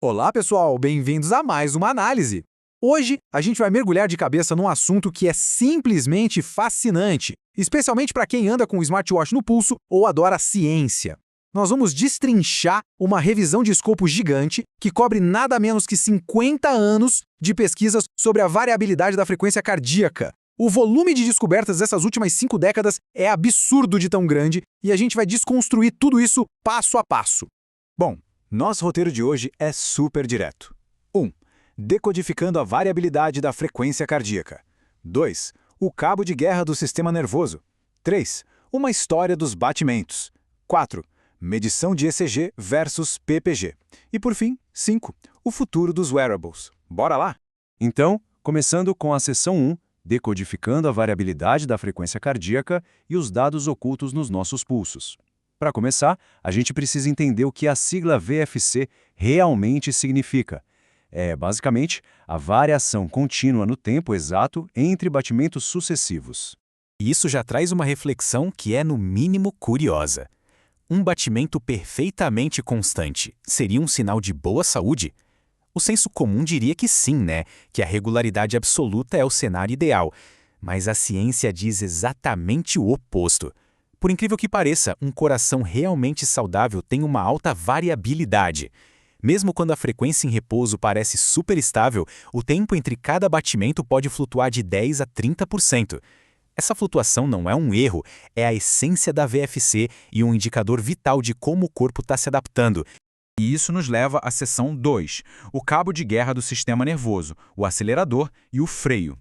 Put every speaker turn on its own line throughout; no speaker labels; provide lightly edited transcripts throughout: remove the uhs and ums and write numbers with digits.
Olá, pessoal, bem-vindos a mais uma análise. Hoje, a gente vai mergulhar de cabeça num assunto que é simplesmente fascinante, especialmente para quem anda com o smartwatch no pulso ou adora a ciência. Nós vamos destrinchar uma revisão de escopo gigante que cobre nada menos que 50 anos de pesquisas sobre a variabilidade da frequência cardíaca. O volume de descobertas dessas últimas 5 décadas é absurdo de tão grande e a gente vai desconstruir tudo isso passo a passo.
Bom, nosso roteiro de hoje é super direto. 1. Decodificando a variabilidade da frequência cardíaca. 2. O cabo de guerra do sistema nervoso. 3. Uma história dos batimentos. 4. Medição de ECG versus PPG. E por fim, 5. O futuro dos wearables. Bora lá?
Então, começando com a seção 1, decodificando a variabilidade da frequência cardíaca e os dados ocultos nos nossos pulsos. Para começar, a gente precisa entender o que a sigla VFC realmente significa. É, basicamente, a variação contínua no tempo exato entre batimentos sucessivos.
E isso já traz uma reflexão que é, no mínimo, curiosa. Um batimento perfeitamente constante seria um sinal de boa saúde? O senso comum diria que sim, né? Que a regularidade absoluta é o cenário ideal. Mas a ciência diz exatamente o oposto. Por incrível que pareça, um coração realmente saudável tem uma alta variabilidade. Mesmo quando a frequência em repouso parece super estável, o tempo entre cada batimento pode flutuar de 10% a 30%. Essa flutuação não é um erro, é a essência da VFC e um indicador vital de como o corpo está se adaptando.
E isso nos leva à seção 2, o cabo de guerra do sistema nervoso, o acelerador e o freio.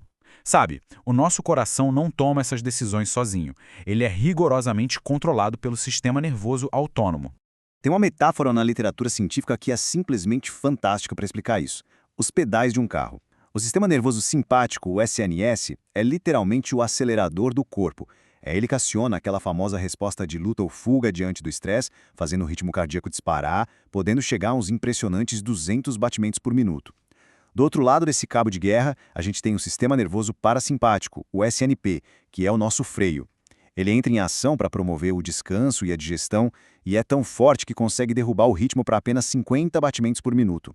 Sabe, o nosso coração não toma essas decisões sozinho. Ele é rigorosamente controlado pelo sistema nervoso autônomo.
Tem uma metáfora na literatura científica que é simplesmente fantástica para explicar isso. Os pedais de um carro. O sistema nervoso simpático, o SNS, é literalmente o acelerador do corpo. É ele que aciona aquela famosa resposta de luta ou fuga diante do estresse, fazendo o ritmo cardíaco disparar, podendo chegar a uns impressionantes 200 batimentos por minuto. Do outro lado desse cabo de guerra, a gente tem o sistema nervoso parasimpático, o SNP, que é o nosso freio. Ele entra em ação para promover o descanso e a digestão e é tão forte que consegue derrubar o ritmo para apenas 50 batimentos por minuto.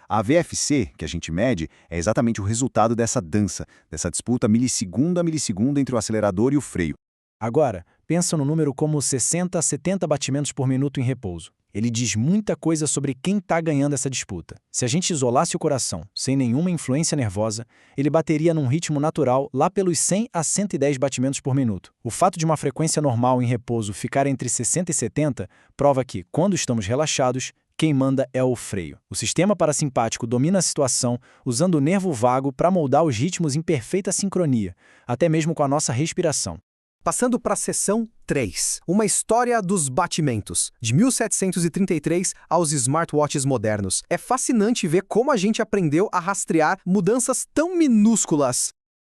A VFC, que a gente mede, é exatamente o resultado dessa dança, dessa disputa milissegundo a milissegundo entre o acelerador e o freio.
Agora, pensa no número como 60 a 70 batimentos por minuto em repouso. Ele diz muita coisa sobre quem está ganhando essa disputa. Se a gente isolasse o coração, sem nenhuma influência nervosa, ele bateria num ritmo natural lá pelos 100 a 110 batimentos por minuto. O fato de uma frequência normal em repouso ficar entre 60 e 70 prova que, quando estamos relaxados, quem manda é o freio. O sistema parasimpático domina a situação usando o nervo vago para moldar os ritmos em perfeita sincronia, até mesmo com a nossa respiração.
Passando para a seção 3, uma história dos batimentos, de 1733 aos smartwatches modernos. É fascinante ver como a gente aprendeu a rastrear mudanças tão minúsculas.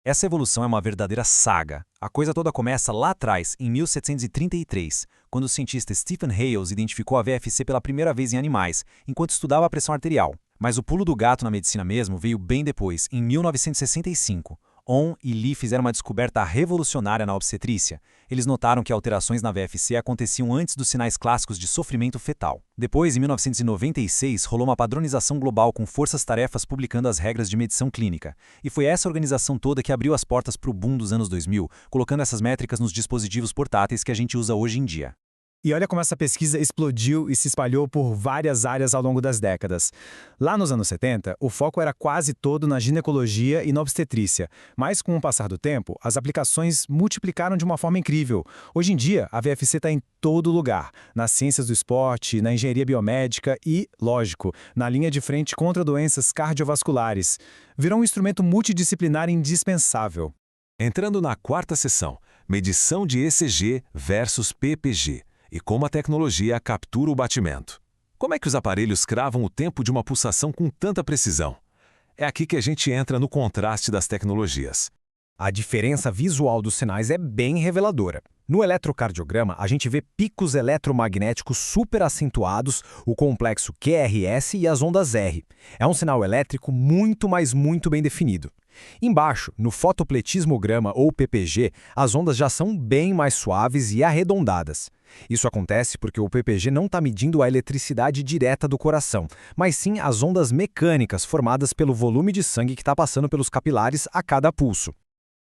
Essa evolução é uma verdadeira saga. A coisa toda começa lá atrás, em 1733, quando o cientista Stephen Hales identificou a VFC pela primeira vez em animais, enquanto estudava a pressão arterial. Mas o pulo do gato na medicina mesmo veio bem depois, em 1965. On e Lee fizeram uma descoberta revolucionária na obstetrícia. Eles notaram que alterações na VFC aconteciam antes dos sinais clássicos de sofrimento fetal. Depois, em 1996, rolou uma padronização global com forças-tarefas publicando as regras de medição clínica. E foi essa organização toda que abriu as portas para o boom dos anos 2000, colocando essas métricas nos dispositivos portáteis que a gente usa hoje em dia.
E olha como essa pesquisa explodiu e se espalhou por várias áreas ao longo das décadas. Lá nos anos 70, o foco era quase todo na ginecologia e na obstetrícia, mas com o passar do tempo, as aplicações multiplicaram de uma forma incrível. Hoje em dia, a VFC está em todo lugar, nas ciências do esporte, na engenharia biomédica e, lógico, na linha de frente contra doenças cardiovasculares. Virou um instrumento multidisciplinar indispensável.
Entrando na quarta seção, medição de ECG versus PPG. E como a tecnologia captura o batimento. Como é que os aparelhos cravam o tempo de uma pulsação com tanta precisão? É aqui que a gente entra no contraste das tecnologias.
A diferença visual dos sinais é bem reveladora. No eletrocardiograma, a gente vê picos eletromagnéticos super acentuados, o complexo QRS e as ondas R. É um sinal elétrico muito, mas muito bem definido. Embaixo, no fotopletismograma ou PPG, as ondas já são bem mais suaves e arredondadas. Isso acontece porque o PPG não está medindo a eletricidade direta do coração, mas sim as ondas mecânicas formadas pelo volume de sangue que está passando pelos capilares a cada pulso.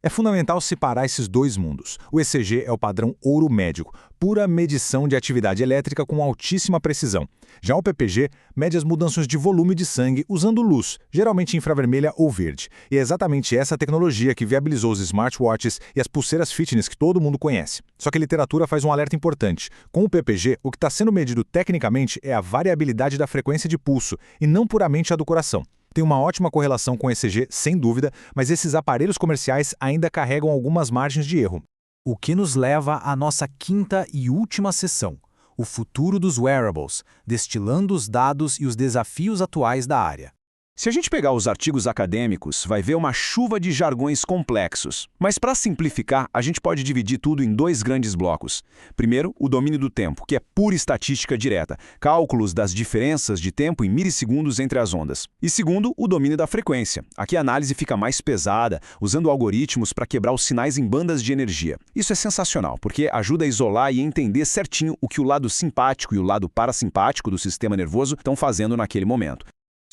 É fundamental separar esses dois mundos. O ECG é o padrão ouro médico, pura medição de atividade elétrica com altíssima precisão. Já o PPG mede as mudanças de volume de sangue usando luz, geralmente infravermelha ou verde. E é exatamente essa tecnologia que viabilizou os smartwatches e as pulseiras fitness que todo mundo conhece. Só que a literatura faz um alerta importante. Com o PPG, o que está sendo medido tecnicamente é a variabilidade da frequência de pulso, e não puramente a do coração. Tem uma ótima correlação com o ECG, sem dúvida, mas esses aparelhos comerciais ainda carregam algumas margens de erro.
O que nos leva à nossa quinta e última sessão, o futuro dos wearables, destilando os dados e os desafios atuais da área.
Se a gente pegar os artigos acadêmicos, vai ver uma chuva de jargões complexos. Mas para simplificar, a gente pode dividir tudo em dois grandes blocos. Primeiro, o domínio do tempo, que é pura estatística direta, cálculos das diferenças de tempo em milissegundos entre as ondas. E segundo, o domínio da frequência. Aqui a análise fica mais pesada, usando algoritmos para quebrar os sinais em bandas de energia. Isso é sensacional, porque ajuda a isolar e entender certinho o que o lado simpático e o lado parasimpático do sistema nervoso estão fazendo naquele momento.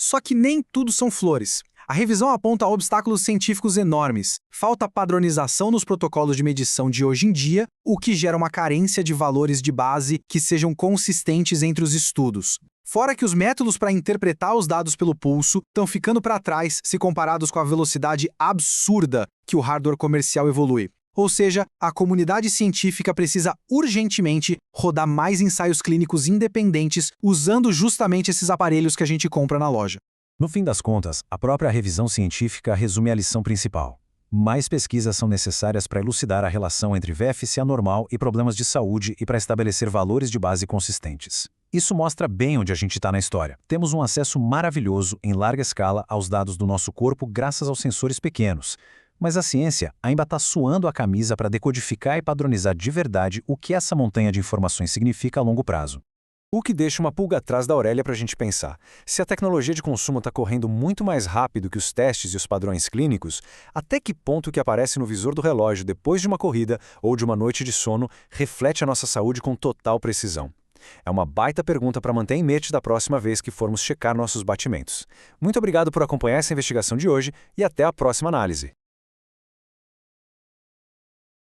Só que nem tudo são flores. A revisão aponta obstáculos científicos enormes. Falta padronização nos protocolos de medição de hoje em dia, o que gera uma carência de valores de base que sejam consistentes entre os estudos. Fora que os métodos para interpretar os dados pelo pulso estão ficando para trás se comparados com a velocidade absurda que o hardware comercial evolui. Ou seja, a comunidade científica precisa urgentemente rodar mais ensaios clínicos independentes usando justamente esses aparelhos que a gente compra na loja.
No fim das contas, a própria revisão científica resume a lição principal. Mais pesquisas são necessárias para elucidar a relação entre VFC anormal e problemas de saúde e para estabelecer valores de base consistentes. Isso mostra bem onde a gente está na história. Temos um acesso maravilhoso, em larga escala, aos dados do nosso corpo graças aos sensores pequenos. Mas a ciência ainda está suando a camisa para decodificar e padronizar de verdade o que essa montanha de informações significa a longo prazo.
O que deixa uma pulga atrás da orelha para a gente pensar. Se a tecnologia de consumo está correndo muito mais rápido que os testes e os padrões clínicos, até que ponto o que aparece no visor do relógio depois de uma corrida ou de uma noite de sono reflete a nossa saúde com total precisão? É uma baita pergunta para manter em mente da próxima vez que formos checar nossos batimentos. Muito obrigado por acompanhar essa investigação de hoje e até a próxima análise.